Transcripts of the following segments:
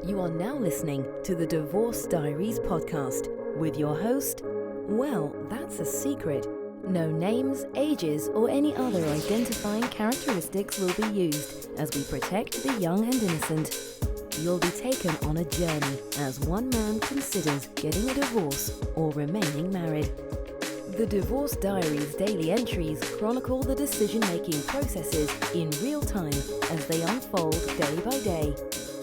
You are now listening to the Divorce Diaries podcast with your host, well, that's a secret. No names, ages, or any other identifying characteristics will be used as we protect the young and innocent. You'll be taken on a journey as one man considers getting a divorce or remaining married. The Divorce Diaries daily entries chronicle the decision-making processes in real time as they unfold day by day.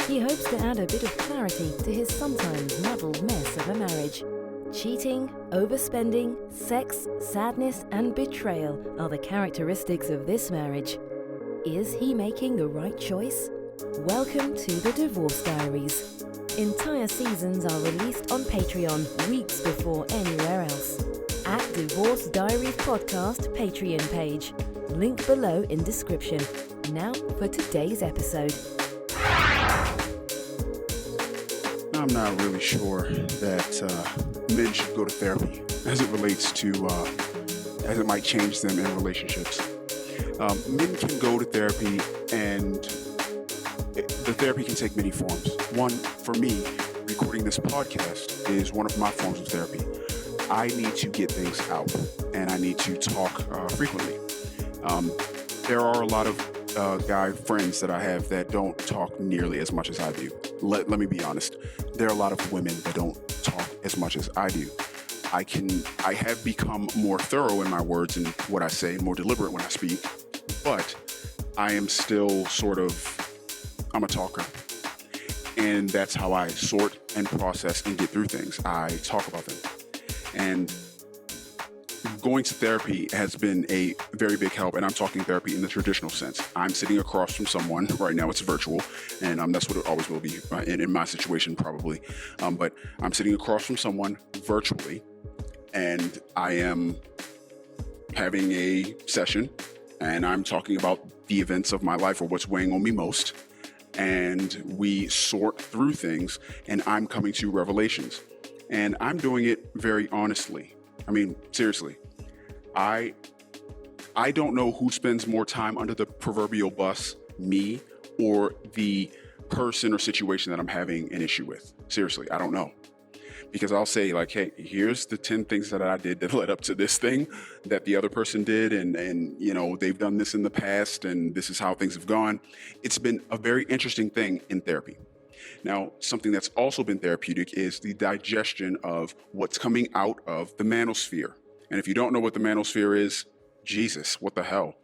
He hopes to add a bit of clarity to his sometimes muddled mess of a marriage. Cheating, overspending, sex, sadness, and betrayal are the characteristics of this marriage. Is he making the right choice? Welcome to the Divorce Diaries. Entire seasons are released on Patreon weeks before anywhere else. At Divorce Diaries Podcast Patreon page. Link below in description. Now for today's episode. I'm not really sure that men should go to therapy as it relates to, as it might change them in relationships. Men can go to therapy and the therapy can take many forms. One, for me, recording this podcast is one of my forms of therapy. I need to get things out and I need to talk frequently. There are a lot of guy friends that I have that don't talk nearly as much as I do. Let me be honest. There are a lot of women that don't talk as much as I do. I have become more thorough in my words and what I say, more deliberate when I speak, but I am still I'm a talker. And that's how I sort and process and get through things. I talk about them. And going to therapy has been a very big help, and I'm talking therapy in the traditional sense. I'm sitting across from someone right now. It's virtual, and that's what it always will be in my situation probably. But I'm sitting across from someone virtually, and I am having a session, and I'm talking about the events of my life or what's weighing on me most, and we sort through things, and I'm coming to revelations, and I'm doing it very honestly. I mean, seriously. I don't know who spends more time under the proverbial bus, me or the person or situation that I'm having an issue with. Seriously, I don't know. Because I'll say like, hey, here's the 10 things that I did that led up to this thing that the other person did. And you know, they've done this in the past and this is how things have gone. It's been a very interesting thing in therapy. Now, something that's also been therapeutic is the digestion of what's coming out of the manosphere. And if you don't know what the manosphere is, Jesus, what the hell?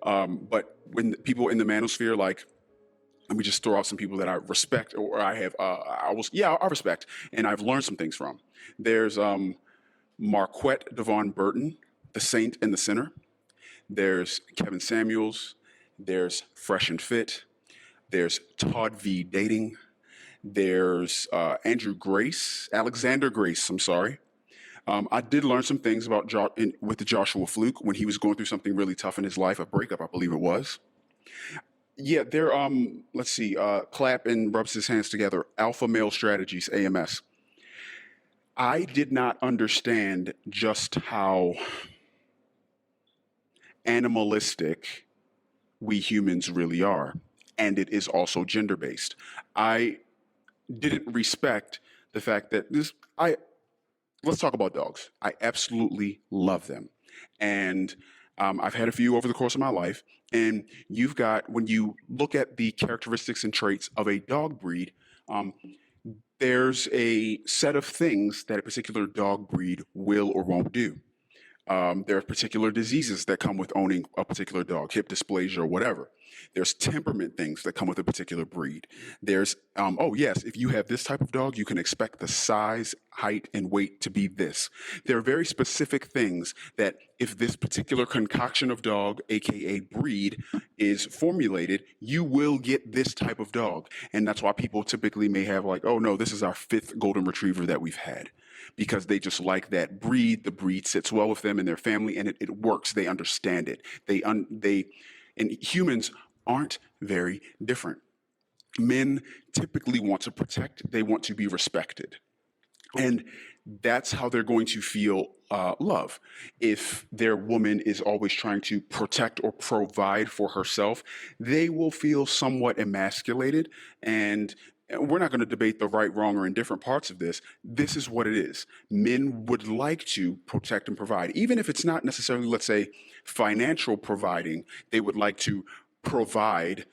But when people in the manosphere, like, let me just throw out some people that I respect or I respect and I've learned some things from. There's Marquette Devon Burton, the Saint and the Sinner. There's Kevin Samuels. There's Fresh and Fit. There's Todd V. Dating. There's Alexander Grace, I'm sorry. I did learn some things about with Joshua Fluke when he was going through something really tough in his life, a breakup, I believe it was. Yeah, they're, Clap and rubs his hands together, Alpha Male Strategies, AMS. I did not understand just how animalistic we humans really are. And it is also gender-based. I didn't respect the fact that let's talk about dogs. I absolutely love them. And I've had a few over the course of my life. And when you look at the characteristics and traits of a dog breed, there's a set of things that a particular dog breed will or won't do. There are particular diseases that come with owning a particular dog, hip dysplasia or whatever. There's temperament things that come with a particular breed. There's, if you have this type of dog, you can expect the size, height, and weight to be this. There are very specific things that if this particular concoction of dog, aka breed, is formulated, you will get this type of dog. And that's why people typically may have like, oh no, this is our 5th golden retriever that we've had. Because they just like that breed. The breed sits well with them and their family, and it works. They understand it. And humans aren't very different. Men typically want to protect. They want to be respected. And that's how they're going to feel love. If their woman is always trying to protect or provide for herself, they will feel somewhat emasculated and and we're not going to debate the right, wrong, or indifferent parts of this. This is what it is. Men would like to protect and provide, even if it's not necessarily, let's say, financial providing. They would like to provide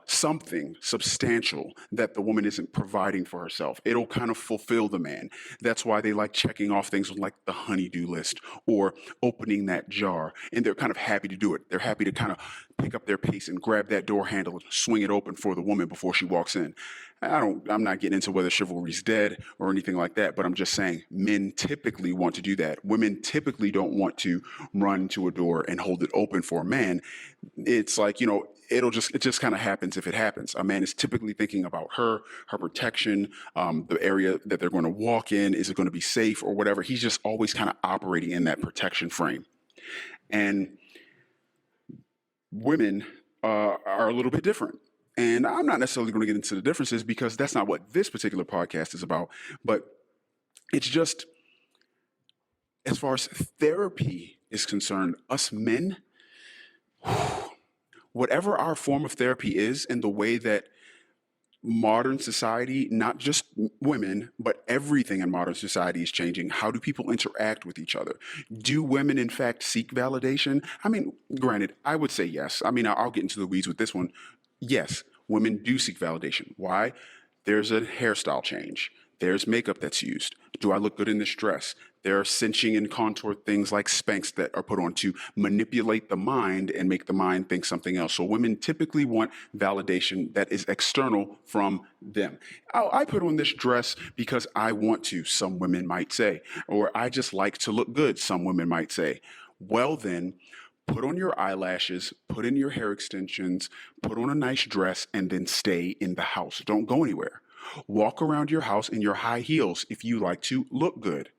something substantial that the woman isn't providing for herself. It'll kind of fulfill the man. That's why they like checking off things like the honey-do list or opening that jar. And they're kind of happy to do it. They're happy to kind of pick up their pace and grab that door handle and swing it open for the woman before she walks in. I'm not getting into whether chivalry's dead or anything like that, but I'm just saying men typically want to do that. Women typically don't want to run to a door and hold it open for a man. It's like, it just kind of happens if it happens. A man is typically thinking about her protection, the area that they're going to walk in, is it going to be safe or whatever. He's just always kind of operating in that protection frame. And women are a little bit different. And I'm not necessarily going to get into the differences because that's not what this particular podcast is about. But it's just, as far as therapy is concerned, us men, whatever our form of therapy is, and the way that modern society, not just women, but everything in modern society is changing. How do people interact with each other? Do women, in fact, seek validation? I mean, granted, I would say yes. I mean, I'll get into the weeds with this one. Yes, women do seek validation. Why? There's a hairstyle change. There's makeup that's used. Do I look good in this dress? There are cinching and contour things like Spanx that are put on to manipulate the mind and make the mind think something else. So women typically want validation that is external from them. I put on this dress because I want to, some women might say, or I just like to look good, some women might say. Well then, put on your eyelashes, put in your hair extensions, put on a nice dress, and then stay in the house. Don't go anywhere. Walk around your house in your high heels if you like to look good.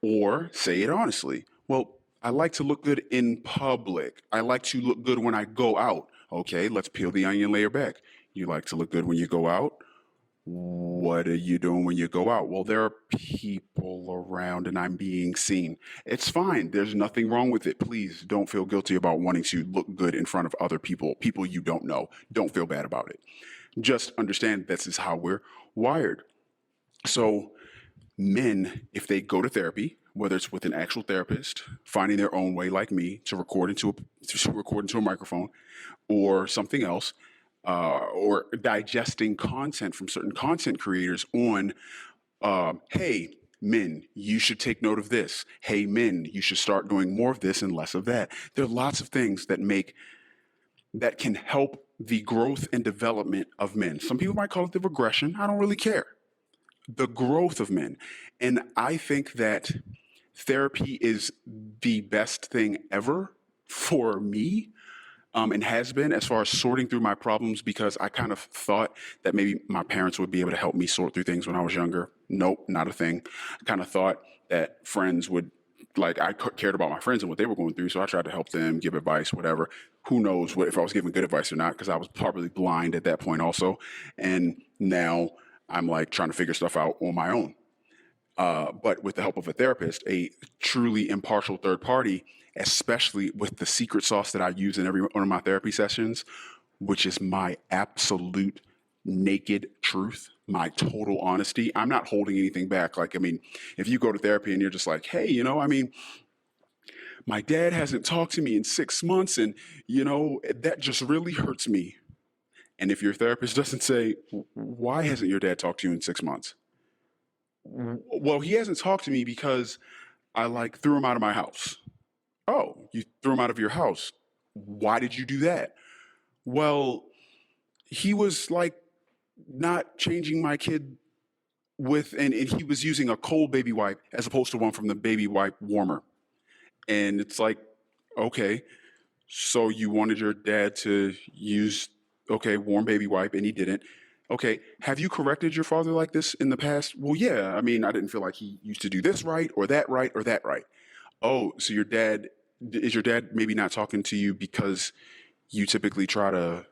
Or say it honestly. Well, I like to look good in public. I like to look good when I go out. Okay, let's peel the onion layer back. You like to look good when you go out? What are you doing when you go out? Well, there are people around and I'm being seen. It's fine. There's nothing wrong with it. Please don't feel guilty about wanting to look good in front of other people you don't know. Don't feel bad about it. Just understand this is how we're wired. So men, if they go to therapy, whether it's with an actual therapist, finding their own way like me to record into a microphone or something else, or digesting content from certain content creators on, hey, men, you should take note of this. Hey, men, you should start doing more of this and less of that. There are lots of things that can help the growth and development of men. Some people might call it the regression. I don't really care. The growth of men. And I think that therapy is the best thing ever for me. And has been, as far as sorting through my problems, because I kind of thought that maybe my parents would be able to help me sort through things when I was younger. Nope, not a thing. I kind of thought that friends would, I cared about my friends and what they were going through, so I tried to help them, give advice, whatever. Who knows if I was giving good advice or not, because I was probably blind at that point also. And now I'm trying to figure stuff out on my own. But with the help of a therapist, a truly impartial third party, especially with the secret sauce that I use in every one of my therapy sessions, which is my absolute naked truth, my total honesty. I'm not holding anything back. If you go to therapy and you're just like, hey, my dad hasn't talked to me in 6 months and, that just really hurts me. And if your therapist doesn't say, why hasn't your dad talked to you in 6 months? Well, he hasn't talked to me because I threw him out of my house. Oh, you threw him out of your house. Why did you do that? Well, he was not changing my kid and he was using a cold baby wipe as opposed to one from the baby wipe warmer. And it's okay, so you wanted your dad to use, warm baby wipe and he didn't. Okay, have you corrected your father like this in the past? Well, yeah, I didn't feel like he used to do this right or that right or that right. Oh, so is your dad maybe not talking to you because you typically try to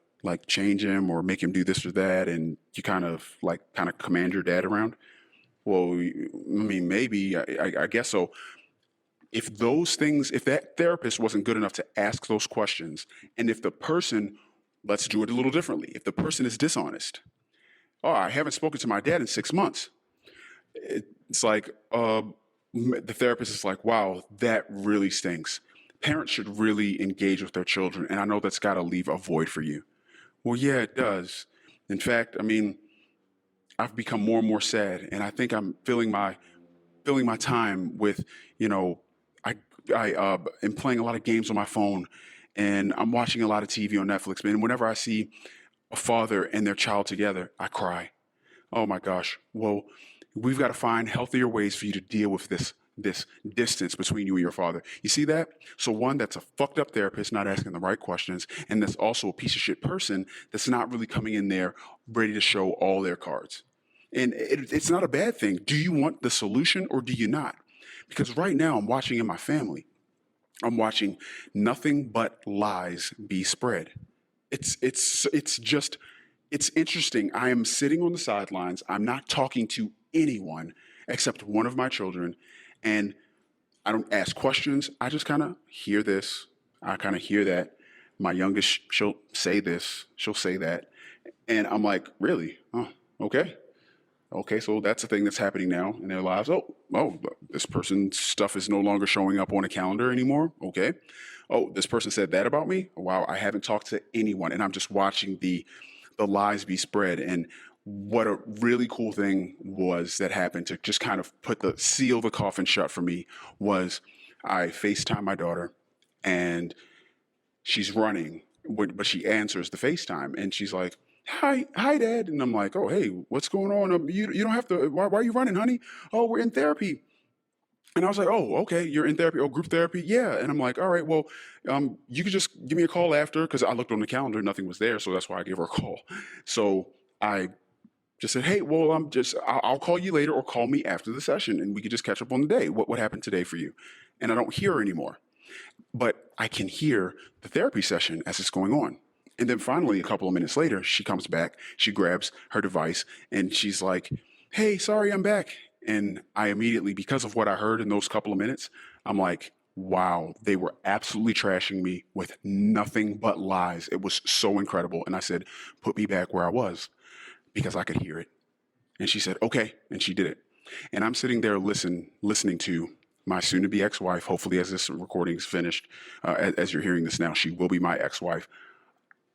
change him or make him do this or that and you kind of command your dad around? Well, maybe, I guess so. If that therapist wasn't good enough to ask those questions, and if the person, let's do it a little differently, if the person is dishonest, Oh, I haven't spoken to my dad in 6 months. It's like the therapist is like, wow, that really stinks. Parents should really engage with their children, and I know that's got to leave a void for you. Well, yeah, it does. In fact, I mean, I've become more and more sad, and I think I'm filling my time with, you know, I I am playing a lot of games on my phone, and I'm watching a lot of TV on Netflix. Man, and whenever I see a father and their child together, I cry. Oh my gosh. Well, we've got to find healthier ways for you to deal with this distance between you and your father. You see that? So one, that's a fucked up therapist not asking the right questions, and that's also a piece of shit person that's not really coming in there ready to show all their cards. And it's not a bad thing. Do you want the solution or do you not? Because right now I'm watching in my family. I'm watching nothing but lies be spread. It's interesting. I am sitting on the sidelines. I'm not talking to anyone except one of my children, and I don't ask questions. I just kind of hear this. I kind of hear that. My youngest, she'll say this, she'll say that, and I'm like, really? Oh, okay. Okay, so that's a thing that's happening now in their lives. Oh, this person's stuff is no longer showing up on a calendar anymore. Okay. Oh, this person said that about me. Wow, I haven't talked to anyone, and I'm just watching the lies be spread. And what a really cool thing was that happened to just kind of seal the coffin shut for me was I FaceTime my daughter, and she's running, but she answers the FaceTime, and she's like, hi, Dad. And I'm like, oh, hey, what's going on? You don't have to. Why are you running, honey? Oh, we're in therapy. And I was like, oh, okay, you're in therapy. Oh, group therapy? Yeah. And I'm like, all right, well, you could just give me a call after, because I looked on the calendar, nothing was there. So that's why I gave her a call. So I just said, hey, well, I'll call you later, or call me after the session, and we could just catch up on the day. What happened today for you? And I don't hear her anymore, but I can hear the therapy session as it's going on. And then finally, a couple of minutes later, she comes back, she grabs her device, and she's like, hey, sorry, I'm back. And I immediately, because of what I heard in those couple of minutes, I'm like, wow, they were absolutely trashing me with nothing but lies. It was so incredible. And I said, put me back where I was, because I could hear it. And she said, okay. And she did it. And I'm sitting there listening to my soon-to-be ex-wife. Hopefully, as this recording is finished, as you're hearing this now, she will be my ex-wife.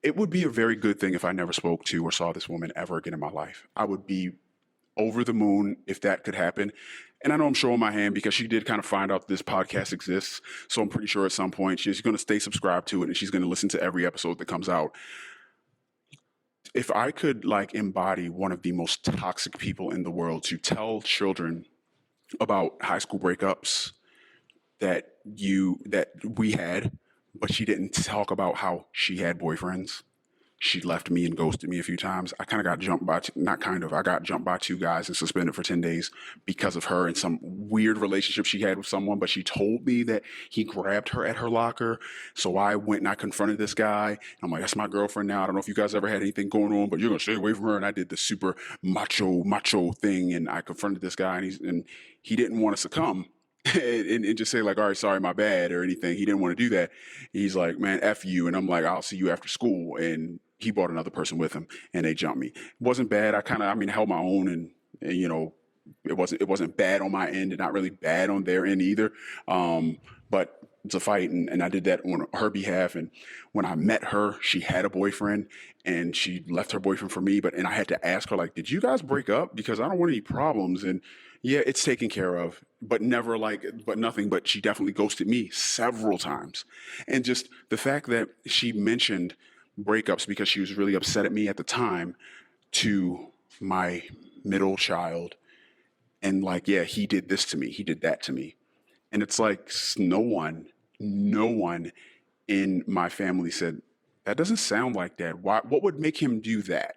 It would be a very good thing if I never spoke to or saw this woman ever again in my life. I would be over the moon if that could happen. And I know I'm showing my hand because she did kind of find out this podcast exists. So I'm pretty sure at some point she's going to stay subscribed to it, and she's going to listen to every episode that comes out. If I could embody one of the most toxic people in the world to tell children about high school breakups that we had, but she didn't talk about how she had boyfriends. She left me and ghosted me a few times. I kind of got jumped by, I got jumped by 2 guys and suspended for 10 days because of her and some weird relationship she had with someone. But she told me that he grabbed her at her locker. So I went and I confronted this guy. I'm like, that's my girlfriend now. I don't know if you guys ever had anything going on, but you're going to stay away from her. And I did the super macho thing. And I confronted this guy, and he didn't want to succumb. and just say all right, sorry, my bad, or anything. He didn't want to do that. He's like, man, F you. And I'm like, I'll see you after school. And he brought another person with him, and they jumped me. It wasn't bad. I held my own, and it wasn't bad on my end and not really bad on their end either. But it's a fight, and I did that on her behalf. And when I met her, she had a boyfriend, and she left her boyfriend for me. And I had to ask her, did you guys break up? Because I don't want any problems. And yeah, it's taken care of, but never nothing. But she definitely ghosted me several times. And just the fact that she mentioned breakups because she was really upset at me at the time to my middle child. And yeah, he did this to me. He did that to me. And it's no one in my family said, that doesn't sound like Dad. Why? What would make him do that?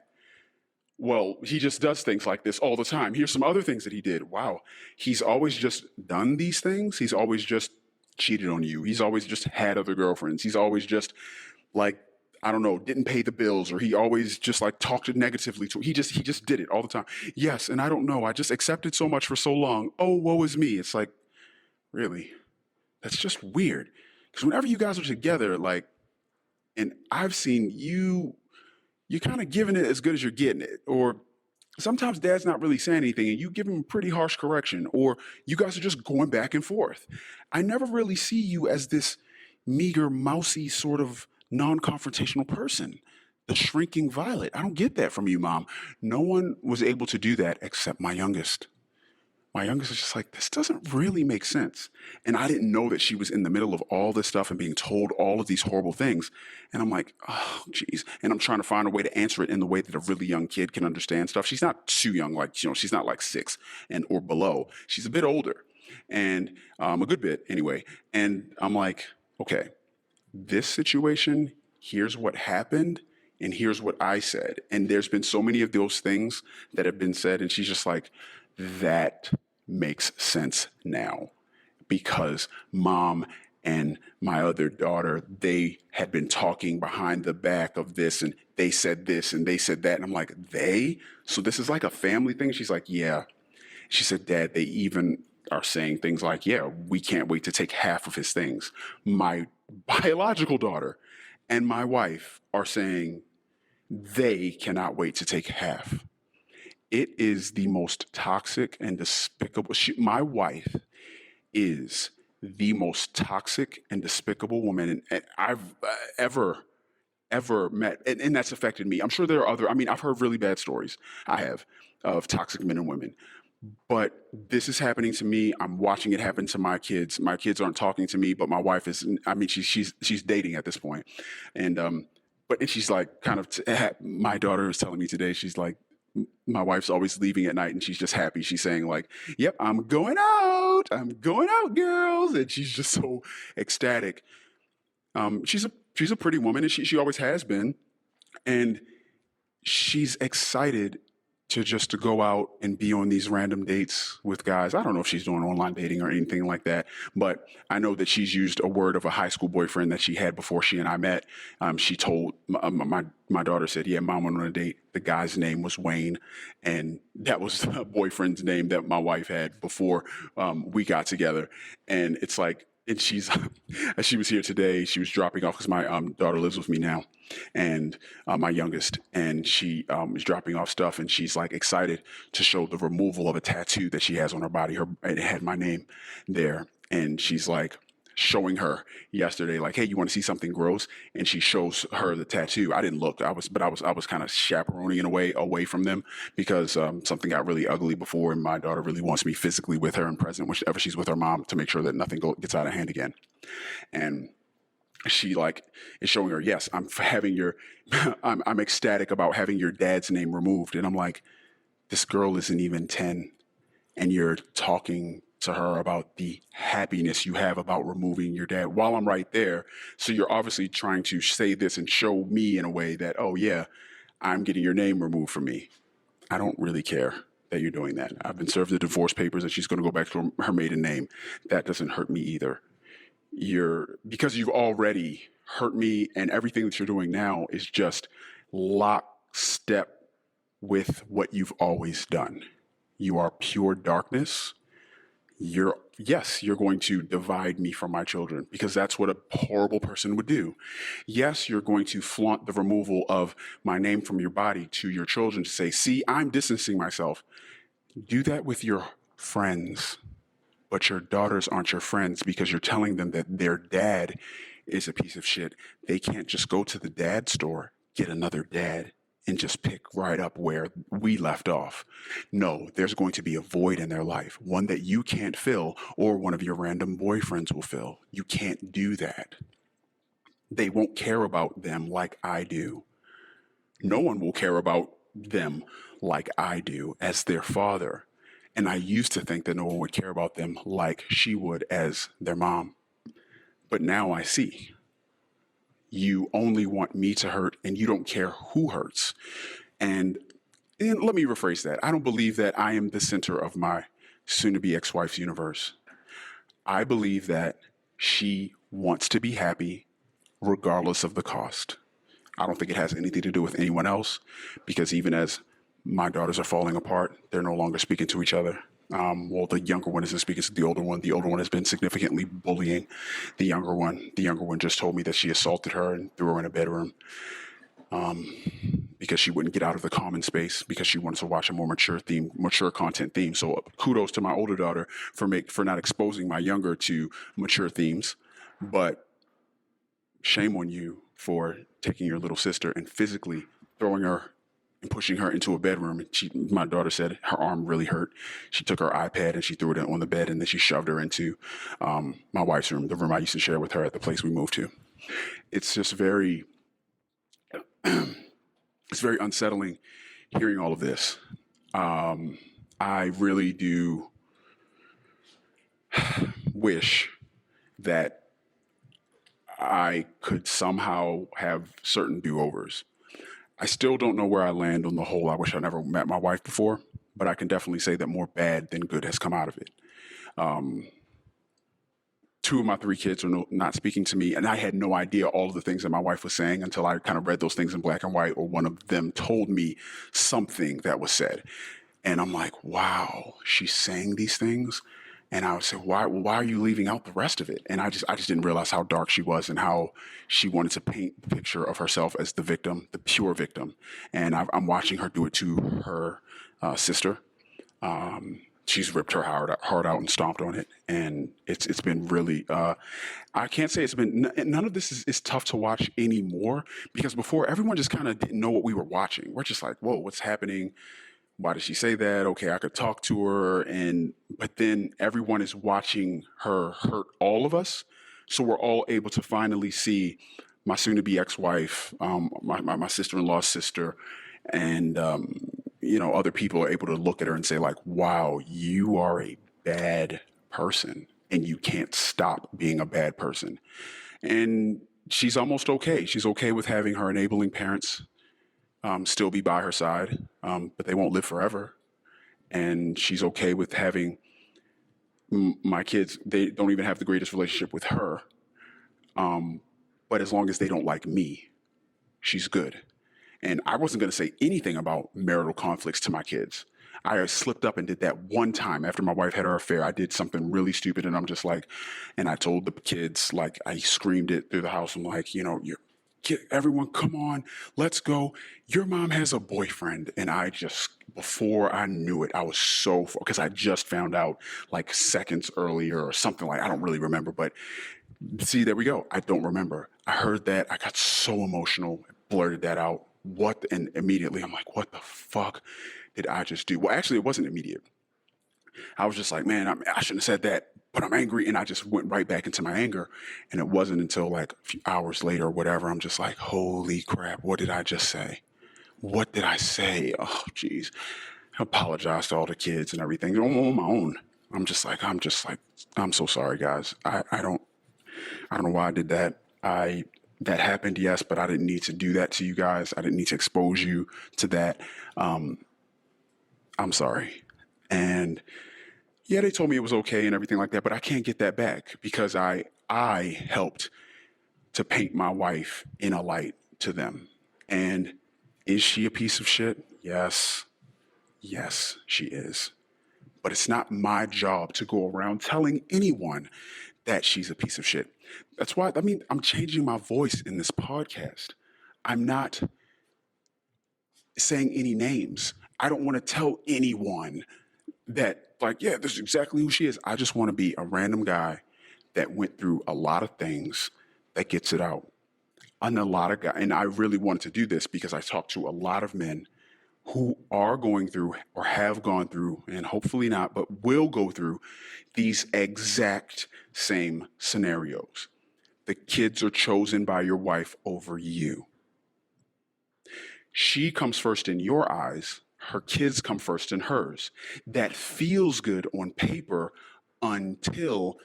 Well, he just does things like this all the time. Here's some other things that he did. Wow. He's always just done these things. He's always just cheated on you. He's always just had other girlfriends. He's always just I don't know, didn't pay the bills, or he always just talked negatively to. He just did it all the time. Yes, and I don't know. I just accepted so much for so long. Oh, woe is me. It's really? That's just weird. Because whenever you guys are together, and I've seen you kind of giving it as good as you're getting it, or sometimes dad's not really saying anything and you give him a pretty harsh correction, or you guys are just going back and forth. I never really see you as this meager, mousy sort of non-confrontational person, the shrinking violet. I don't get that from you, Mom. No one was able to do that except my youngest. My youngest is just like, this doesn't really make sense. And I didn't know that she was in the middle of all this stuff and being told all of these horrible things. And I'm like, oh, geez. And I'm trying to find a way to answer it in the way that a really young kid can understand stuff. She's not too young, like, she's not like 6 and or below. She's a bit older, and a good bit anyway. And I'm like, okay, this situation, here's what happened. And here's what I said. And there's been so many of those things that have been said. And she's just like, that makes sense now, because Mom and my other daughter, they had been talking behind the back of this, and they said this and they said that. And I'm like, they? So this is like a family thing? She's like, yeah. She said, Dad, they even are saying things like, yeah, we can't wait to take half of his things. My biological daughter and my wife are saying they cannot wait to take half. It is the most toxic and despicable. My wife is the most toxic and despicable woman I've ever met. And that's affected me. I'm sure there are I've heard really bad stories. I have, of toxic men and women. But this is happening to me. I'm watching it happen to my kids. My kids aren't talking to me, but my wife is. She's dating at this point, and she's like my daughter is telling me today. She's like, my wife's always leaving at night, and she's just happy. She's saying like, "Yep, I'm going out, girls," and she's just so ecstatic. She's a pretty woman, and she always has been, and she's excited to go out and be on these random dates with guys. I don't know if she's doing online dating or anything like that, but I know that she's used a word of a high school boyfriend that she had before she and I met. She told my daughter, said, yeah, Mom went on a date. The guy's name was Wayne, and that was the boyfriend's name that my wife had before we got together. And it's like, and she's, as she was here today, she was dropping off, because my daughter lives with me now, and my youngest, and she is dropping off stuff, and she's like excited to show the removal of a tattoo that she has on her body. It had my name there, and she's like showing her yesterday, like, hey, you want to see something gross? And she shows her the tattoo. I didn't look. I was kind of chaperoning in a way away from them, because something got really ugly before, and my daughter really wants me physically with her and present whenever she's with her mom, to make sure that nothing gets out of hand again. And she like is showing her, yes, I'm having your, I'm ecstatic about having your dad's name removed. And I'm like, this girl isn't even 10, and you're talking to her about the happiness you have about removing your dad while I'm right there. So you're obviously trying to say this and show me in a way that, oh yeah, I'm getting your name removed from me. I don't really care that you're doing that. I've been served the divorce papers, and she's going to go back to her maiden name. That doesn't hurt me either. Because you've already hurt me, and everything that you're doing now is just lockstep with what you've always done. You are pure darkness. You're going to divide me from my children, because that's what a horrible person would do. Yes, you're going to flaunt the removal of my name from your body to your children to say, see, I'm distancing myself. Do that with your friends, but your daughters aren't your friends, because you're telling them that their dad is a piece of shit. They can't just go to the dad store, get another dad, and just pick right up where we left off. No, there's going to be a void in their life, one that you can't fill, or one of your random boyfriends will fill. You can't do that. They won't care about them like I do. No one will care about them like I do as their father. And I used to think that no one would care about them like she would as their mom. But now I see. You only want me to hurt, and you don't care who hurts. And let me rephrase that. I don't believe that I am the center of my soon-to-be ex-wife's universe. I believe that she wants to be happy regardless of the cost. I don't think it has anything to do with anyone else, because even as my daughters are falling apart, they're no longer speaking to each other. Well, the younger one isn't speaking to the older one. The older one has been significantly bullying the younger one. The younger one just told me that she assaulted her and threw her in a bedroom. because she wouldn't get out of the common space because she wanted to watch a more mature content theme. So kudos to my older daughter for not exposing my younger to mature themes, but shame on you for taking your little sister and physically throwing her and pushing her into a bedroom. My daughter said her arm really hurt. She took her iPad and she threw it on the bed, and then she shoved her into my wife's room, the room I used to share with her at the place we moved to. It's just very, it's very unsettling hearing all of this. I really do wish that I could somehow have certain do-overs. I still don't know where I land on the whole I wish I never met my wife before, but I can definitely say that more bad than good has come out of it. 2 of my 3 kids are not speaking to me, and I had no idea all of the things that my wife was saying until I kind of read those things in black and white, or one of them told me something that was said. And I'm like, wow, she's saying these things? And I would say, why are you leaving out the rest of it? And I just didn't realize how dark she was and how she wanted to paint the picture of herself as the victim, the pure victim. And I'm watching her do it to her sister. She's ripped her heart out and stomped on it. And it's been really, I can't say it's been, none of this is tough to watch anymore, because before everyone just kind of didn't know what we were watching. We're just like, whoa, what's happening? Why did she say that? Okay, I could talk to her. But then everyone is watching her hurt all of us. So we're all able to finally see my soon-to-be ex-wife, my sister-in-law's sister, and, other people are able to look at her and say, like, wow, you are a bad person and you can't stop being a bad person. And she's almost okay. She's okay with having her enabling parents still be by her side, but they won't live forever. And she's okay with having my kids, they don't even have the greatest relationship with her. But as long as they don't like me, she's good. And I wasn't going to say anything about marital conflicts to my kids. I slipped up and did that one time after my wife had her affair. I did something really stupid, and I'm just like, and I told the kids, like, I screamed it through the house. I'm like, everyone, come on, let's go. Your mom has a boyfriend. And before I knew it, I was because I just found out like seconds earlier or something, like, I don't really remember, but see, there we go. I don't remember. I heard that. I got so emotional, blurted that out. And immediately I'm like, what the fuck did I just do? Well, actually, it wasn't immediate. I was just like, man, I shouldn't have said that, but I'm angry. And I just went right back into my anger. And it wasn't until like a few hours later or whatever, I'm just like, holy crap, what did I just say? What did I say? Oh, geez. I apologize to all the kids and everything on my own. I'm just like, I'm so sorry, guys. I don't know why I did that. That happened, yes, but I didn't need to do that to you guys. I didn't need to expose you to that. I'm sorry. And yeah, they told me it was okay and everything like that, but I can't get that back because I helped to paint my wife in a light to them. And is she a piece of shit? Yes. Yes, she is. But it's not my job to go around telling anyone that she's a piece of shit. That's why, I'm changing my voice in this podcast. I'm not saying any names. I don't want to tell anyone that, like, yeah, this is exactly who she is. I just want to be a random guy that went through a lot of things that gets it out. And I really wanted to do this because I talked to a lot of men who are going through or have gone through, and hopefully not, but will go through these exact same scenarios. The kids are chosen by your wife over you. She comes first in your eyes. Her kids come first in hers. That feels good on paper until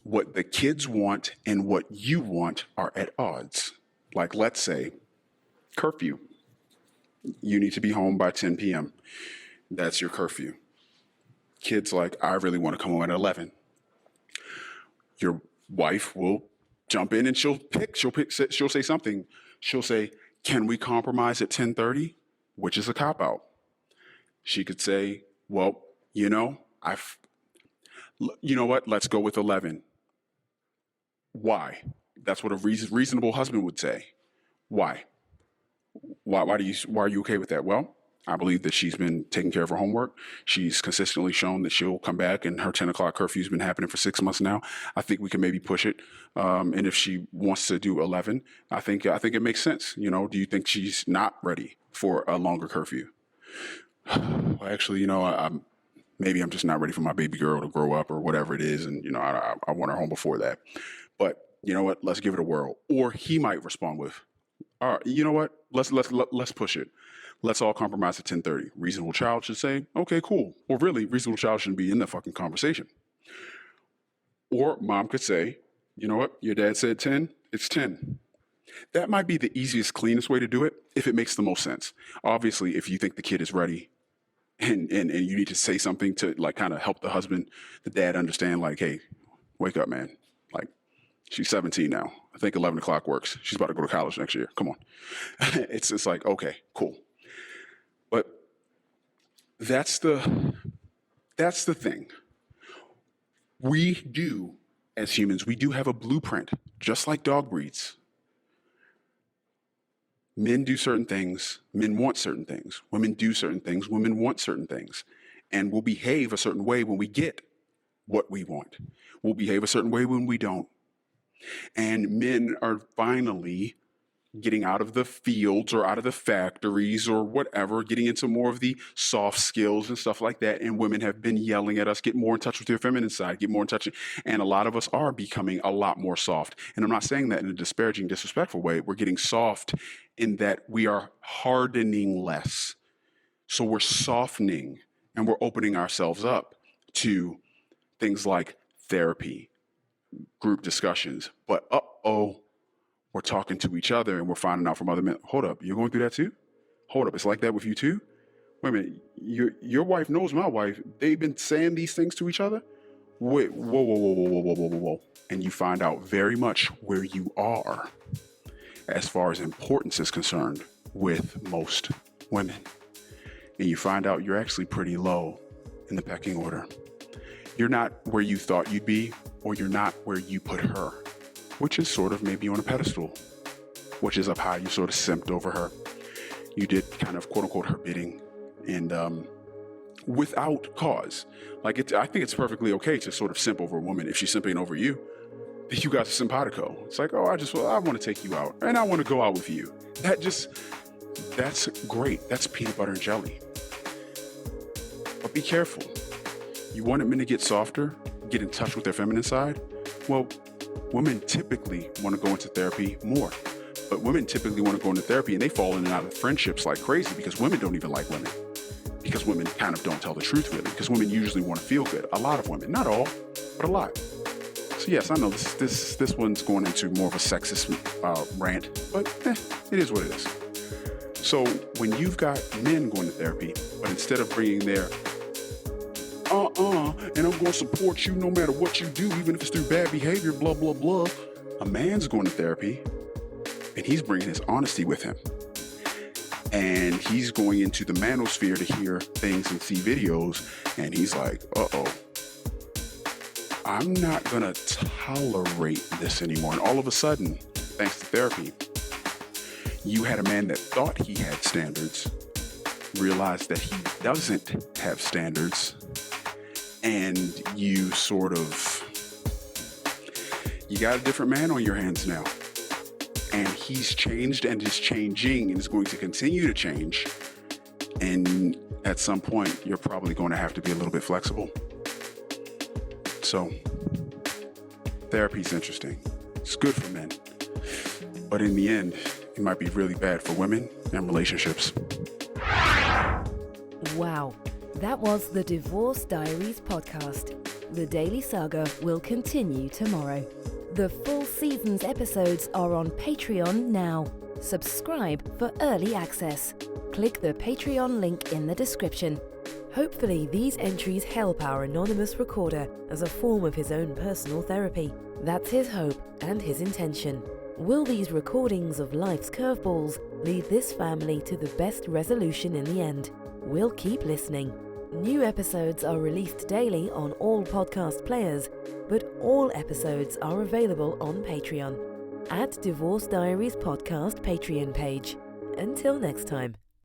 what the kids want and what you want are at odds. Like, let's say, curfew. You need to be home by 10 p.m. That's your curfew. Kids like, I really want to come home at 11. Your wife will jump in and she'll say something. She'll say, can we compromise at 10:30? Which is a cop-out. She could say, well, you know what? Let's go with 11. Why? That's what a reasonable husband would say. Why? Why are you okay with that? Well, I believe that she's been taking care of her homework. She's consistently shown that she'll come back, and her 10 o'clock curfew's been happening for 6 months now. I think we can maybe push it. And if she wants to do 11, I think it makes sense. You know, do you think she's not ready for a longer curfew? Well, actually, you know, maybe I'm just not ready for my baby girl to grow up or whatever it is. And, you know, I want her home before that. But you know what? Let's give it a whirl. Or he might respond with, all right, you know what? Let's push it. Let's all compromise at 10:30. Reasonable child should say, okay, cool. Or really, reasonable child shouldn't be in the fucking conversation. Or mom could say, you know what? Your dad said 10, it's 10. That might be the easiest, cleanest way to do it if it makes the most sense. Obviously, if you think the kid is ready and you need to say something to like kind of help the dad understand like, hey, wake up, man. Like, she's 17 now. I think 11 o'clock works. She's about to go to college next year. Come on. It's like, okay, cool. But that's the thing. We do, as humans, we do have a blueprint, just like dog breeds. Men do certain things. Men want certain things. Women do certain things. Women want certain things. And we'll behave a certain way when we get what we want. We'll behave a certain way when we don't. And men are finally getting out of the fields or out of the factories or whatever, getting into more of the soft skills and stuff like that. And women have been yelling at us, get more in touch with your feminine side, get more in touch. And a lot of us are becoming a lot more soft. And I'm not saying that in a disparaging, disrespectful way. We're getting soft in that we are hardening less. So we're softening and we're opening ourselves up to things like therapy, group discussions. But we're talking to each other and we're finding out from other men, hold up, you're going through that too? Hold up, it's like that with you too? Wait a minute, your wife knows my wife. They've been saying these things to each other? Wait, whoa. And you find out very much where you are as far as importance is concerned with most women. And you find out you're actually pretty low in the pecking order. You're not where you thought you'd be, or you're not where you put her, which is sort of maybe on a pedestal, which is up high. You sort of simped over her. You did kind of quote unquote her bidding, and without cause. Like I think it's perfectly okay to sort of simp over a woman if she's simping over you. You guys are simpatico. It's like, I want to take you out, and I want to go out with you. That's great. That's peanut butter and jelly. But be careful. You want men to get softer, get in touch with their feminine side? Well, women typically want to go into therapy more. But women typically want to go into therapy and they fall in and out of friendships like crazy because women don't even like women. Because women kind of don't tell the truth really. Because women usually want to feel good. A lot of women. Not all, but a lot. So yes, I know this one's going into more of a sexist rant, but it is what it is. So when you've got men going to therapy, but instead of bringing their and I'm going to support you no matter what you do, even if it's through bad behavior, blah, blah, blah. A man's going to therapy and he's bringing his honesty with him. And he's going into the manosphere to hear things and see videos. And he's like, I'm not going to tolerate this anymore. And all of a sudden, thanks to therapy, you had a man that thought he had standards, realized that he doesn't have standards. And you got a different man on your hands now. And he's changed and is changing and is going to continue to change. And at some point, you're probably going to have to be a little bit flexible. So, therapy's interesting. It's good for men. But in the end, it might be really bad for women and relationships. Wow. That was the Divorce Diaries podcast. The Daily Saga will continue tomorrow. The full season's episodes are on Patreon now. Subscribe for early access. Click the Patreon link in the description. Hopefully these entries help our anonymous recorder as a form of his own personal therapy. That's his hope and his intention. Will these recordings of life's curveballs lead this family to the best resolution in the end? We'll keep listening. New episodes are released daily on all podcast players, but all episodes are available on Patreon at Divorce Diaries Podcast Patreon page. Until next time.